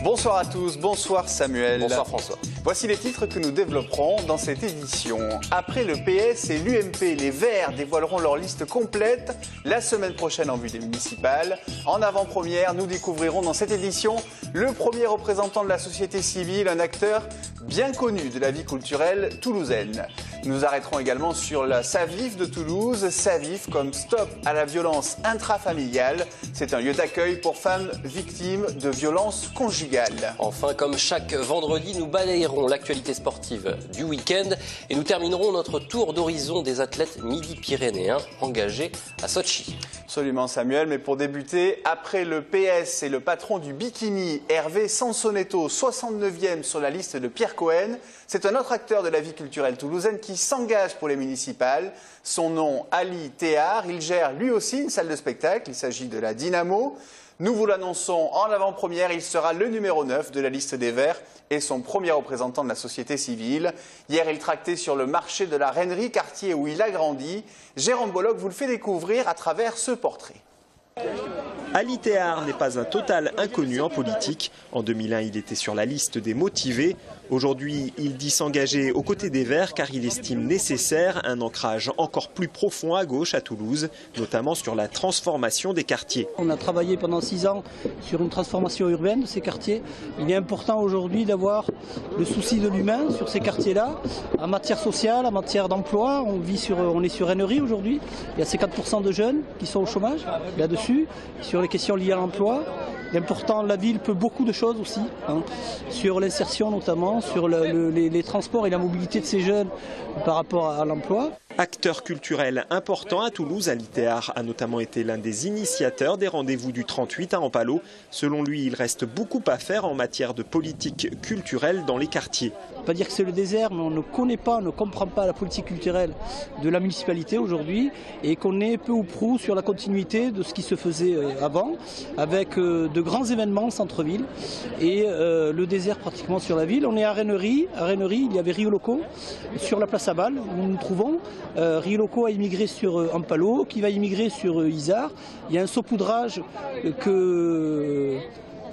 Bonsoir à tous, bonsoir Samuel. Bonsoir François. Voici les titres que nous développerons dans cette édition. Après le PS et l'UMP, les Verts dévoileront leur liste complète la semaine prochaine en vue des municipales. En avant-première, nous découvrirons dans cette édition le premier représentant de la société civile, un acteur bien connu de la vie culturelle toulousaine. Nous arrêterons également sur la SAVIF de Toulouse. SAVIF comme Stop à la violence intrafamiliale. C'est un lieu d'accueil pour femmes victimes de violences conjugales. Enfin, comme chaque vendredi, nous balayerons l'actualité sportive du week-end et nous terminerons notre tour d'horizon des athlètes midi-pyrénéens engagés à Sochi. Absolument Samuel, mais pour débuter, après le PS et le patron du bikini, Hervé Sansonetto, 69e sur la liste de Pierre Cohen, c'est un autre acteur de la vie culturelle toulousaine qui s'engage pour les municipales. Son nom, Ali Théard, il gère lui aussi une salle de spectacle, il s'agit de la Dynamo. Nous vous l'annonçons en avant-première, il sera le numéro 9 de la liste des Verts et son premier représentant de la société civile. Hier, il tractait sur le marché de la Reinerie, quartier où il a grandi. Jérôme Bollock vous le fait découvrir à travers ce portrait. Ali Théard n'est pas un total inconnu en politique. En 2001, il était sur la liste des motivés. Aujourd'hui, il dit s'engager aux côtés des Verts car il estime nécessaire un ancrage encore plus profond à gauche à Toulouse, notamment sur la transformation des quartiers. On a travaillé pendant 6 ans sur une transformation urbaine de ces quartiers. Il est important aujourd'hui d'avoir le souci de l'humain sur ces quartiers-là, en matière sociale, en matière d'emploi. On est sur Reinerie aujourd'hui. Il y a 50% de jeunes qui sont au chômage là-dessus, sur les questions liées à l'emploi. L'important, la ville peut beaucoup de choses aussi, sur l'insertion notamment, sur les transports et la mobilité de ces jeunes par rapport à l'emploi. Acteur culturel important à Toulouse, Ali Théard a notamment été l'un des initiateurs des rendez-vous du 38 à Ampalo. Selon lui, il reste beaucoup à faire en matière de politique culturelle dans les quartiers. On ne peut pas dire que c'est le désert, mais on ne connaît pas, on ne comprend pas la politique culturelle de la municipalité aujourd'hui et qu'on est peu ou prou sur la continuité de ce qui se faisait avant, avec de grands événements en centre-ville et le désert pratiquement sur la ville. On est à Reinerie. À Reinerie, il y avait Rio Loco sur la place Abal où nous nous trouvons. Rio Loco a immigré sur Ampalo, qui va immigrer sur Isard. Il y a un saupoudrage que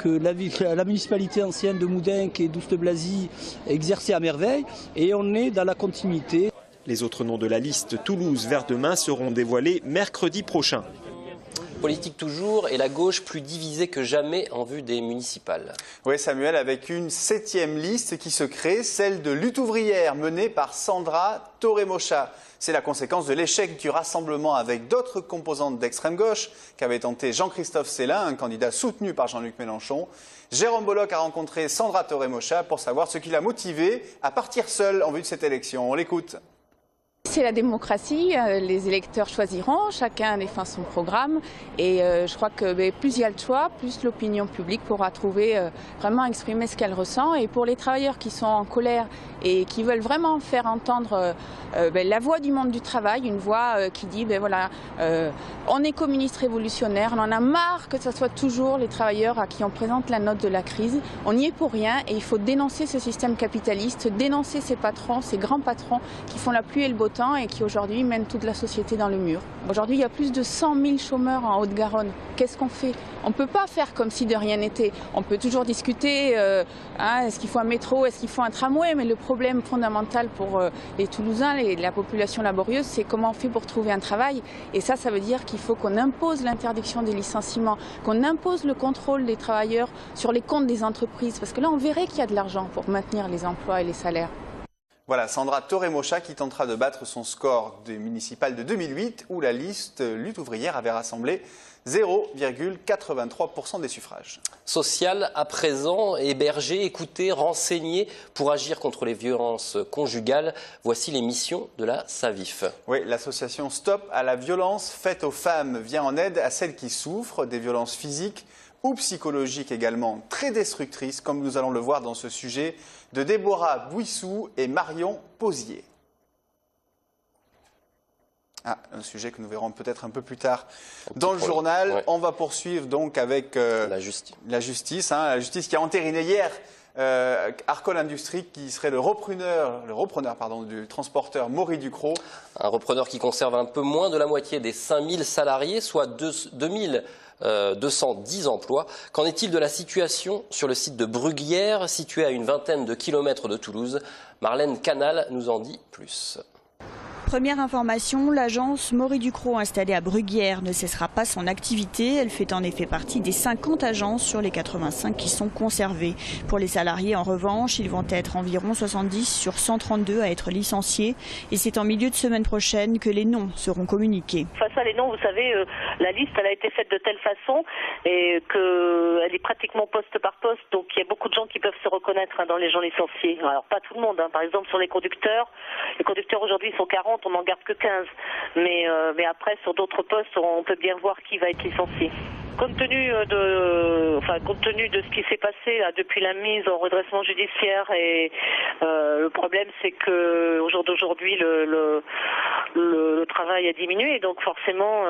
la municipalité ancienne de Moudinque et d'Oust-Blazy exerçait à merveille et on est dans la continuité. Les autres noms de la liste Toulouse Vert demain seront dévoilés mercredi prochain. Politique toujours et la gauche plus divisée que jamais en vue des municipales. Oui Samuel, avec une 7e liste qui se crée, celle de Lutte ouvrière menée par Sandra Torremocha. C'est la conséquence de l'échec du rassemblement avec d'autres composantes d'extrême gauche qu'avait tenté Jean-Christophe Célin, un candidat soutenu par Jean-Luc Mélenchon. Jérôme Bollock a rencontré Sandra Torremocha pour savoir ce qui l'a motivé à partir seule en vue de cette élection. On l'écoute. C'est la démocratie, les électeurs choisiront, chacun défend son programme et je crois que plus il y a le choix, plus l'opinion publique pourra trouver vraiment exprimer ce qu'elle ressent. Et pour les travailleurs qui sont en colère et qui veulent vraiment faire entendre la voix du monde du travail, une voix qui dit voilà, on est communiste révolutionnaire, on en a marre que ce soit toujours les travailleurs à qui on présente la note de la crise, on n'y est pour rien et il faut dénoncer ce système capitaliste, dénoncer ces patrons, ces grands patrons qui font la pluie et le beau temps et qui aujourd'hui mènent toute la société dans le mur. Aujourd'hui, il y a plus de 100 000 chômeurs en Haute-Garonne. Qu'est-ce qu'on fait? On ne peut pas faire comme si de rien n'était. On peut toujours discuter, est-ce qu'il faut un métro, est-ce qu'il faut un tramway, mais le problème fondamental pour les Toulousains, la population laborieuse, c'est comment on fait pour trouver un travail. Et ça veut dire qu'il faut qu'on impose l'interdiction des licenciements, qu'on impose le contrôle des travailleurs sur les comptes des entreprises, parce que là, on verrait qu'il y a de l'argent pour maintenir les emplois et les salaires. Voilà, Sandra Torremocha qui tentera de battre son score des municipales de 2008 où la liste Lutte ouvrière avait rassemblé 0,83% des suffrages. Social à présent, héberger, écouter, renseigner pour agir contre les violences conjugales. Voici les missions de la SAVIF. Oui, l'association Stop à la violence faite aux femmes vient en aide à celles qui souffrent des violences physiques ou psychologiques également très destructrices, comme nous allons le voir dans ce sujet de Déborah Bouissou et Marion Posier. Un sujet que nous verrons peut-être un peu plus tard dans le journal. Ouais. On va poursuivre donc avec la justice qui a entériné hier Arcole Industries qui serait le repreneur du transporteur Maury Ducrot. Un repreneur qui conserve un peu moins de la moitié des 5000 salariés, soit 2210 emplois. Qu'en est-il de la situation sur le site de Bruguière, situé à une vingtaine de kilomètres de Toulouse? Marlène Canal nous en dit plus. Première information, l'agence Maury Ducrot installée à Bruguière ne cessera pas son activité. Elle fait en effet partie des 50 agences sur les 85 qui sont conservées. Pour les salariés, en revanche, ils vont être environ 70 sur 132 à être licenciés. Et c'est en milieu de semaine prochaine que les noms seront communiqués. Face à les noms, vous savez, la liste elle a été faite de telle façon et qu'elle est pratiquement poste par poste. Donc il y a beaucoup de gens qui peuvent se reconnaître dans les gens licenciés. Alors pas tout le monde. Par exemple sur les conducteurs aujourd'hui sont 40. On n'en garde que 15. Mais après, sur d'autres postes, on peut bien voir qui va être licencié. Compte tenu de ce qui s'est passé là, depuis la mise en redressement judiciaire, et le problème, c'est que au jour d'aujourd'hui, le travail a diminué, et donc forcément,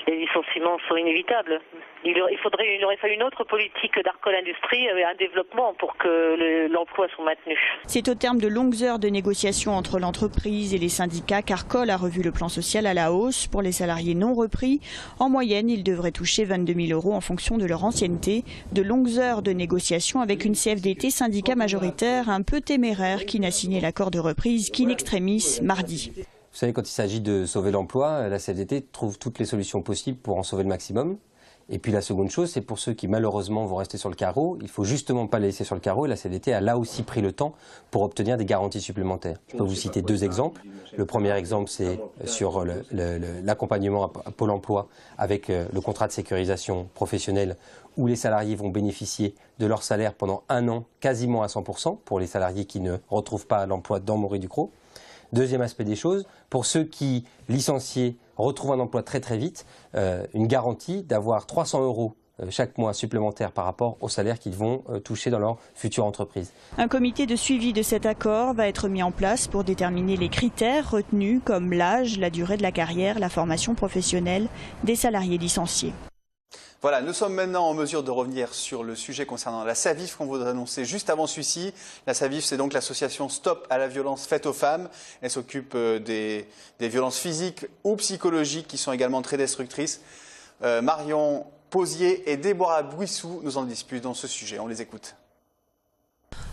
les licenciements sont inévitables. Il aurait fallu une autre politique d'Arcole Industries, un développement pour que l'emploi soit maintenu. C'est au terme de longues heures de négociations entre l'entreprise et les syndicats qu'Arcole a revu le plan social à la hausse. Pour les salariés non repris, en moyenne, ils devraient toucher 22 000 € en fonction de leur ancienneté. De longues heures de négociations avec une CFDT, syndicat majoritaire, un peu téméraire, qui n'a signé l'accord de reprise qu'in extremis mardi. Vous savez, quand il s'agit de sauver l'emploi, la CFDT trouve toutes les solutions possibles pour en sauver le maximum. Et puis la seconde chose, c'est pour ceux qui malheureusement vont rester sur le carreau, il ne faut justement pas les laisser sur le carreau, et la CFDT a là aussi pris le temps pour obtenir des garanties supplémentaires. Je peux vous citer deux exemples. Le premier exemple, c'est sur l'accompagnement à Pôle emploi avec le contrat de sécurisation professionnelle, où les salariés vont bénéficier de leur salaire pendant un an, quasiment à 100%, pour les salariés qui ne retrouvent pas l'emploi dans Maury Ducrot. Deuxième aspect des choses, pour ceux qui, licenciés, retrouvent un emploi très très vite, une garantie d'avoir 300 € chaque mois supplémentaires par rapport au salaire qu'ils vont toucher dans leur future entreprise. Un comité de suivi de cet accord va être mis en place pour déterminer les critères retenus comme l'âge, la durée de la carrière, la formation professionnelle des salariés licenciés. Voilà, nous sommes maintenant en mesure de revenir sur le sujet concernant la SAVIF qu'on vous a annoncé juste avant celui-ci. La SAVIF, c'est donc l'association Stop à la violence faite aux femmes. Elle s'occupe des violences physiques ou psychologiques qui sont également très destructrices. Marion Posier et Déborah Bouissou nous en disent plus dans ce sujet. On les écoute.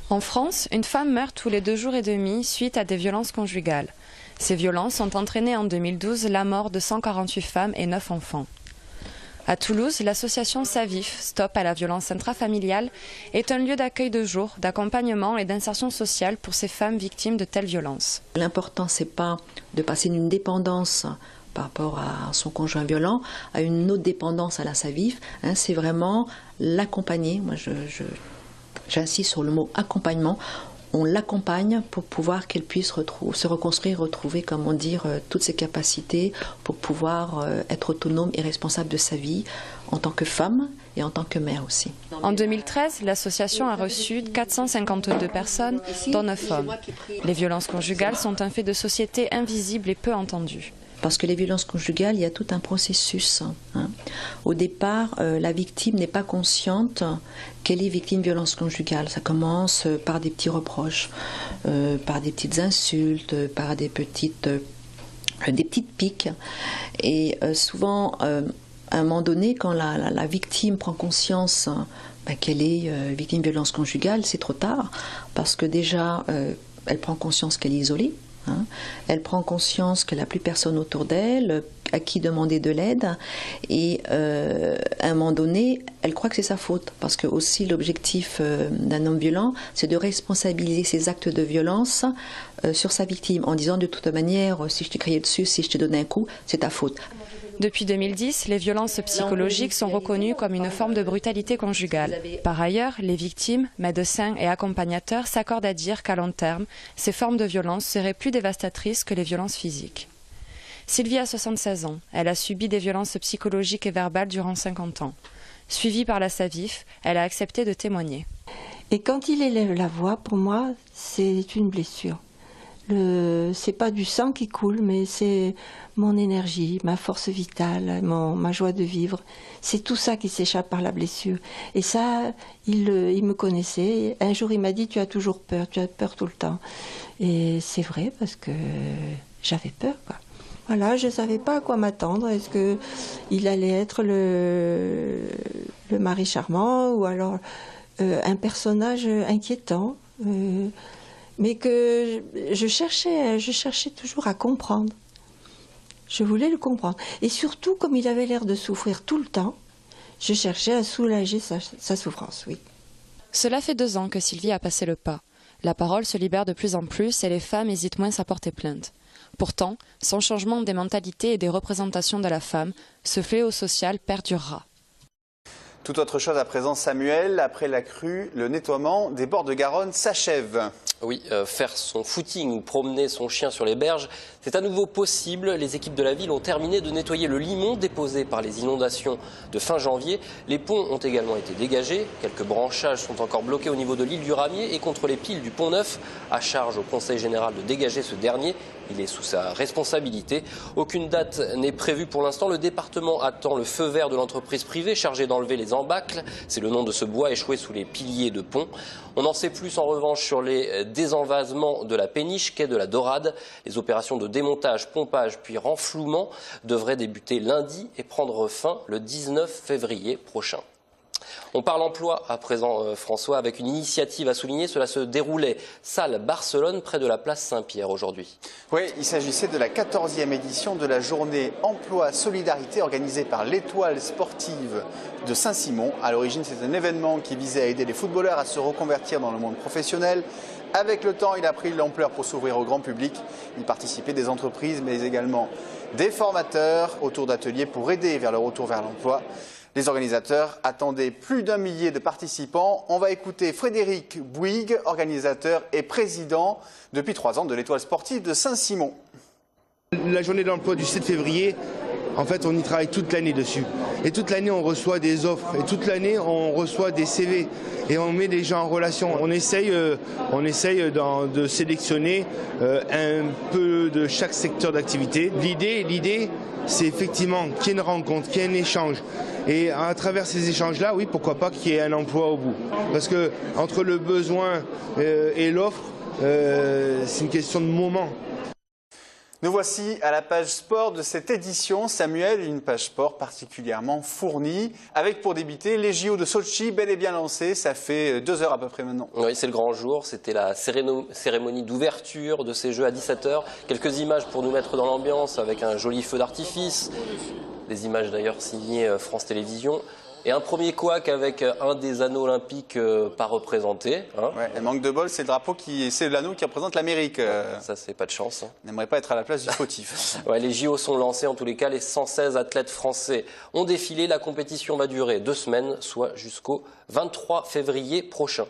En France, une femme meurt tous les 2 jours et demi suite à des violences conjugales. Ces violences ont entraîné en 2012 la mort de 148 femmes et 9 enfants. À Toulouse, l'association SAVIF, Stop à la violence intrafamiliale, est un lieu d'accueil de jour, d'accompagnement et d'insertion sociale pour ces femmes victimes de telles violences. L'important, c'est pas de passer d'une dépendance par rapport à son conjoint violent à une autre dépendance à la SAVIF. C'est vraiment l'accompagner. Moi, j'insiste sur le mot accompagnement. On l'accompagne pour pouvoir qu'elle puisse se reconstruire, retrouver, comment dire, toutes ses capacités pour pouvoir être autonome et responsable de sa vie en tant que femme et en tant que mère aussi. En 2013, l'association a reçu 452 personnes, dont 9 hommes. Les violences conjugales sont un fait de société invisible et peu entendu. Parce que les violences conjugales, il y a tout un processus. Au départ, la victime n'est pas consciente qu'elle est victime de violences conjugales. Ça commence par des petits reproches, par des petites insultes, par des petites piques. Et souvent, à un moment donné, quand la victime prend conscience qu'elle est victime de violences conjugales, c'est trop tard. Parce que déjà, elle prend conscience qu'elle est isolée. Elle prend conscience qu'elle n'a plus personne autour d'elle, à qui demander de l'aide, et à un moment donné, elle croit que c'est sa faute, parce que aussi l'objectif d'un homme violent, c'est de responsabiliser ses actes de violence sur sa victime, en disant de toute manière, si je t'ai crié dessus, si je t'ai donné un coup, c'est ta faute. Depuis 2010, les violences psychologiques sont reconnues comme une forme de brutalité conjugale. Par ailleurs, les victimes, médecins et accompagnateurs s'accordent à dire qu'à long terme, ces formes de violence seraient plus dévastatrices que les violences physiques. Sylvie a 76 ans. Elle a subi des violences psychologiques et verbales durant 50 ans. Suivie par la SAVIF, elle a accepté de témoigner. Et quand il élève la voix, pour moi, c'est une blessure. C'est pas du sang qui coule, mais c'est mon énergie, ma force vitale, ma joie de vivre. C'est tout ça qui s'échappe par la blessure. Et ça, il me connaissait. Un jour, il m'a dit, tu as toujours peur, tu as peur tout le temps. Et c'est vrai, parce que j'avais peur, quoi. Voilà, je ne savais pas à quoi m'attendre. Est-ce qu'il allait être le mari charmant ou alors un personnage inquiétant, mais que je cherchais toujours à comprendre. Je voulais le comprendre. Et surtout, comme il avait l'air de souffrir tout le temps, je cherchais à soulager sa souffrance, oui. Cela fait 2 ans que Sylvie a passé le pas. La parole se libère de plus en plus et les femmes hésitent moins à porter plainte. Pourtant, sans changement des mentalités et des représentations de la femme, ce fléau social perdurera. Tout autre chose à présent, Samuel. Après la crue, le nettoiement des bords de Garonne s'achève. Oui, faire son footing ou promener son chien sur les berges, c'est à nouveau possible. Les équipes de la ville ont terminé de nettoyer le limon déposé par les inondations de fin janvier. Les ponts ont également été dégagés. Quelques branchages sont encore bloqués au niveau de l'île du Ramier et contre les piles du Pont Neuf. À charge au Conseil général de dégager ce dernier. Il est sous sa responsabilité. Aucune date n'est prévue pour l'instant. Le département attend le feu vert de l'entreprise privée chargée d'enlever les embâcles. C'est le nom de ce bois échoué sous les piliers de pont. On en sait plus en revanche sur les désenvasements de la péniche, quai de la Dorade. Les opérations de démontage, pompage puis renflouement devraient débuter lundi et prendre fin le 19 février prochain. On parle emploi à présent, François, avec une initiative à souligner. Cela se déroulait salle Barcelone, près de la place Saint-Pierre aujourd'hui. Oui, il s'agissait de la 14e édition de la journée Emploi Solidarité organisée par l'Étoile sportive de Saint-Simon. À l'origine, c'est un événement qui visait à aider les footballeurs à se reconvertir dans le monde professionnel. Avec le temps, il a pris de l'ampleur pour s'ouvrir au grand public. Il participait des entreprises, mais également des formateurs autour d'ateliers pour aider vers le retour vers l'emploi. Les organisateurs attendaient plus d'1 millier de participants. On va écouter Frédéric Bouygues, organisateur et président depuis 3 ans de l'Étoile sportive de Saint-Simon. La journée de l'emploi du 7 février, en fait, on y travaille toute l'année dessus. Et toute l'année, on reçoit des offres. Et toute l'année, on reçoit des CV. Et on met les gens en relation. On essaye de sélectionner un peu de chaque secteur d'activité. L'idée, c'est effectivement qu'il y ait une rencontre, qu'il y ait un échange. Et à travers ces échanges-là, oui, pourquoi pas qu'il y ait un emploi au bout. Parce que entre le besoin et l'offre, c'est une question de moment. Nous voici à la page sport de cette édition. Samuel, une page sport particulièrement fournie, avec pour débuter les JO de Sochi, bel et bien lancés. Ça fait 2 heures à peu près maintenant. Oui, c'est le grand jour. C'était la cérémonie d'ouverture de ces Jeux à 17 h. Quelques images pour nous mettre dans l'ambiance avec un joli feu d'artifice. Des images d'ailleurs signées France Télévisions. Et un premier couac avec un des anneaux olympiques pas représenté. Hein. Ouais, le manque de bol, c'est l'anneau qui représente l'Amérique. Ça, c'est pas de chance. Hein. On n'aimerait pas être à la place du fautif. Ouais, les JO sont lancés, en tous les cas, les 116 athlètes français ont défilé. La compétition va durer 2 semaines, soit jusqu'au 23 février prochain.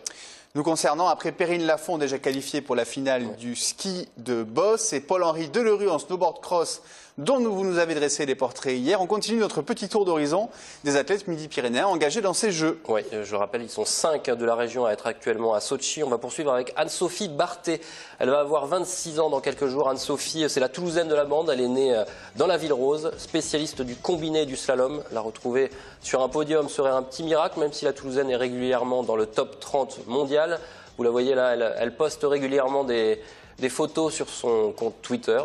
Nous concernant, après Perrine Lafont, déjà qualifiée pour la finale du ski de boss, et Paul-Henri Delerue en snowboard cross, dont vous nous avez dressé les portraits hier. On continue notre petit tour d'horizon des athlètes midi-pyrénéens engagés dans ces Jeux. Oui, je rappelle, ils sont 5 de la région à être actuellement à Sochi. On va poursuivre avec Anne-Sophie Barthé. Elle va avoir 26 ans dans quelques jours. Anne-Sophie, c'est la Toulousaine de la bande. Elle est née dans la Ville Rose, spécialiste du combiné et du slalom. La retrouver sur un podium serait un petit miracle, même si la Toulousaine est régulièrement dans le top 30 mondial. Vous la voyez là, elle poste régulièrement des photos sur son compte Twitter.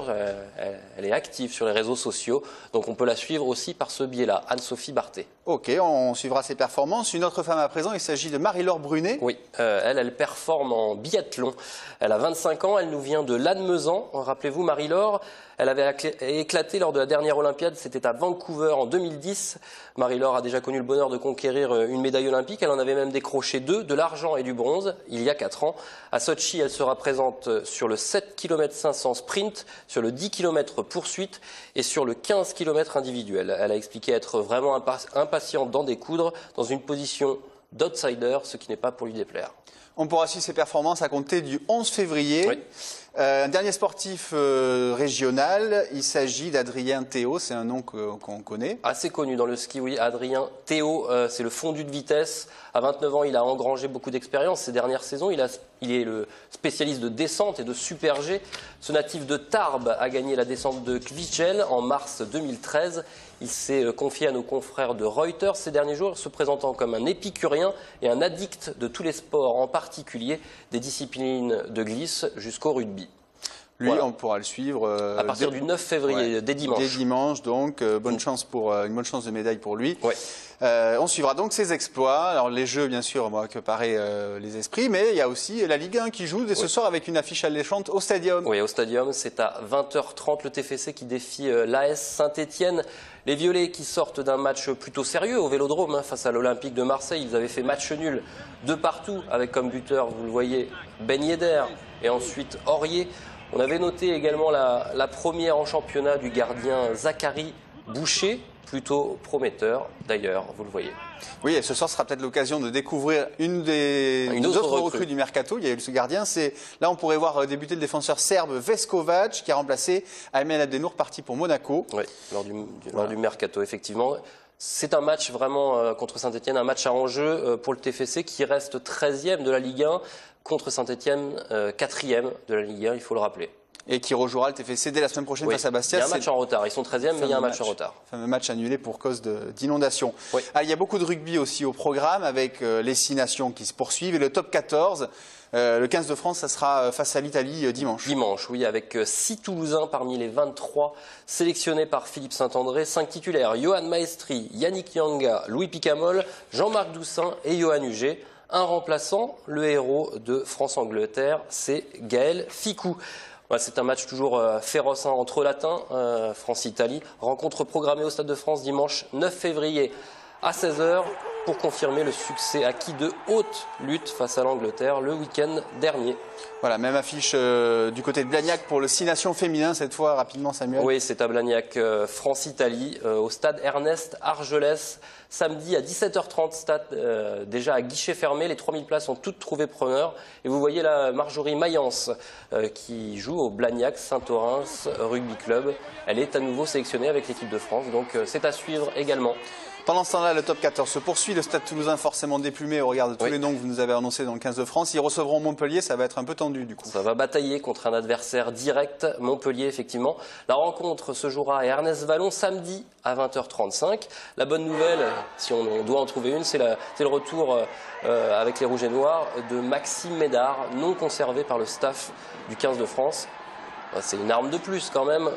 Elle est active sur les réseaux sociaux, donc on peut la suivre aussi par ce biais-là, Anne-Sophie Barthé. Ok, on suivra ses performances. Une autre femme à présent, il s'agit de Marie-Laure Brunet. Oui, elle performe en biathlon. Elle a 25 ans, elle nous vient de Lannemezan. Rappelez-vous, Marie-Laure, elle avait éclaté lors de la dernière Olympiade, c'était à Vancouver en 2010. Marie-Laure a déjà connu le bonheur de conquérir une médaille olympique. Elle en avait même décroché 2, de l'argent et du bronze, il y a 4 ans. À Sochi, elle sera présente sur le 7 km 500 sprint, sur le 10 km poursuite et sur le 15 km individuel. Elle a expliqué être vraiment impatiente d'en découdre dans une position d'outsider, ce qui n'est pas pour lui déplaire. On pourra suivre ses performances à compter du 11 février. Oui. Un dernier sportif régional, il s'agit d'Adrien Théo, c'est un nom qu'on connaît. Assez connu dans le ski, oui. Adrien Théo, c'est le fondu de vitesse. À 29 ans, il a engrangé beaucoup d'expérience ces dernières saisons. Il est le spécialiste de descente et de super G. Ce natif de Tarbes a gagné la descente de Kvitschel en mars 2013. Il s'est confié à nos confrères de Reuters ces derniers jours, se présentant comme un épicurien et un addict de tous les sports, en particulier des disciplines de glisse jusqu'au rugby. Lui, voilà. On pourra le suivre à partir du 9 février, dès dimanche. Dès dimanche, donc bonne chance une bonne chance de médaille pour lui. Ouais. On suivra donc ses exploits. Alors les jeux, bien sûr, que paraît les esprits, mais il y a aussi la Ligue 1 qui joue dès ce soir avec une affiche alléchante au Stadium. Oui, au Stadium, c'est à 20h30 le TFC qui défie l'AS Saint-Etienne. Les Violets qui sortent d'un match plutôt sérieux au Vélodrome face à l'Olympique de Marseille. Ils avaient fait match nul de partout avec comme buteur, vous le voyez, Ben Yedder et ensuite Aurier. On avait noté également la première en championnat du gardien Zachary Boucher, plutôt prometteur d'ailleurs, vous le voyez. Oui, et ce soir sera peut-être l'occasion de découvrir une autre recrue du mercato. Il y a eu ce gardien. Là, on pourrait voir débuter le défenseur serbe Veskovac qui a remplacé Aymen Abdenour, parti pour Monaco. Oui, lors du mercato, effectivement. C'est un match vraiment contre Saint-Etienne, un match à enjeu pour le TFC qui reste 13e de la Ligue 1 contre Saint-Etienne 4e de la Ligue 1, il faut le rappeler. Et qui rejouera le TFC dès la semaine prochaine face à Bastia. Il y a un match en retard. Ils sont 13e, mais il y a un match en retard. Fameux match annulé pour cause d'inondation. Oui. Il y a beaucoup de rugby aussi au programme avec les 6 nations qui se poursuivent et le top 14. Le 15 de France, ça sera face à l'Italie dimanche. Dimanche, oui, avec 6 Toulousains parmi les 23 sélectionnés par Philippe Saint-André. 5 titulaires, Johan Maestri, Yannick Nyanga, Louis Picamol, Jean-Marc Doussin et Johan Huget. Un remplaçant, le héros de France-Angleterre, c'est Gaël Ficou. C'est un match toujours féroce entre latins, France-Italie. Rencontre programmée au Stade de France dimanche 9 février à 16h pour confirmer le succès acquis de haute lutte face à l'Angleterre le week-end dernier. Voilà, même affiche du côté de Blagnac pour le 6 nations féminin cette fois, rapidement Samuel. Oui, c'est à Blagnac, France-Italie, au stade Ernest Argelès, samedi à 17h30, stade déjà à guichet fermé. Les 3000 places ont toutes trouvé preneur. Et vous voyez là Marjorie Mayence qui joue au Blagnac Saint-Orens Rugby Club. Elle est à nouveau sélectionnée avec l'équipe de France, donc c'est à suivre également. Pendant ce temps-là, le top 14 se poursuit. Le Stade Toulousain forcément déplumé au regard de tous les noms que vous nous avez annoncés dans le 15 de France. Ils recevront Montpellier, ça va être un peu tendu du coup. Ça va batailler contre un adversaire direct, Montpellier effectivement. La rencontre se jouera à Ernest Vallon samedi à 20h35. La bonne nouvelle, si on doit en trouver une, c'est le retour avec les Rouges et Noirs de Maxime Médard, non conservé par le staff du 15 de France. C'est une arme de plus quand même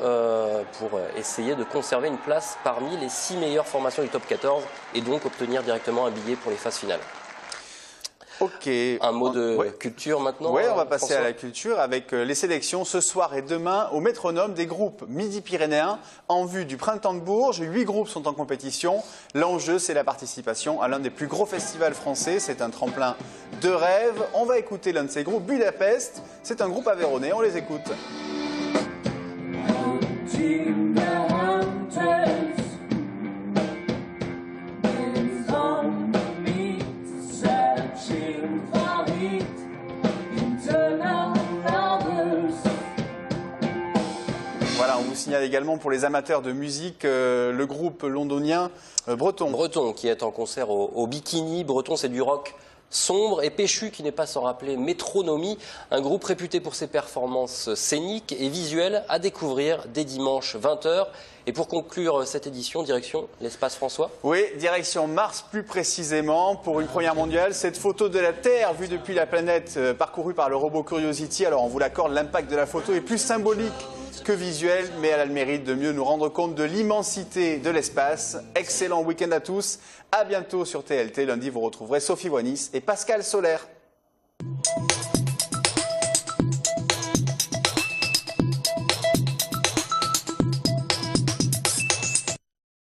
pour essayer de conserver une place parmi les 6 meilleures formations du top 14 et donc obtenir directement un billet pour les phases finales. Ok. Un mot de culture maintenant. Oui, on va passer à la culture avec les sélections ce soir et demain au métronome des groupes midi-pyrénéens en vue du Printemps de Bourges. 8 groupes sont en compétition. L'enjeu, c'est la participation à l'un des plus gros festivals français. C'est un tremplin de rêve. On va écouter l'un de ces groupes, Budapest. C'est un groupe aveyronnais. On les écoute. Voilà, on vous signale également pour les amateurs de musique le groupe londonien Breton. Breton qui est en concert au Bikini. Breton, c'est du rock sombre et péchu qui n'est pas sans rappeler Métronomie, un groupe réputé pour ses performances scéniques et visuelles à découvrir dès dimanche 20h. Et pour conclure cette édition, direction l'espace François. Oui, direction Mars plus précisément pour une première mondiale. Cette photo de la Terre vue depuis la planète parcourue par le robot Curiosity. Alors on vous l'accorde, l'impact de la photo est plus symbolique que visuel, mais elle a le mérite de mieux nous rendre compte de l'immensité de l'espace. Excellent week-end à tous. À bientôt sur TLT. Lundi, vous retrouverez Sophie Voinis et Pascal Solaire.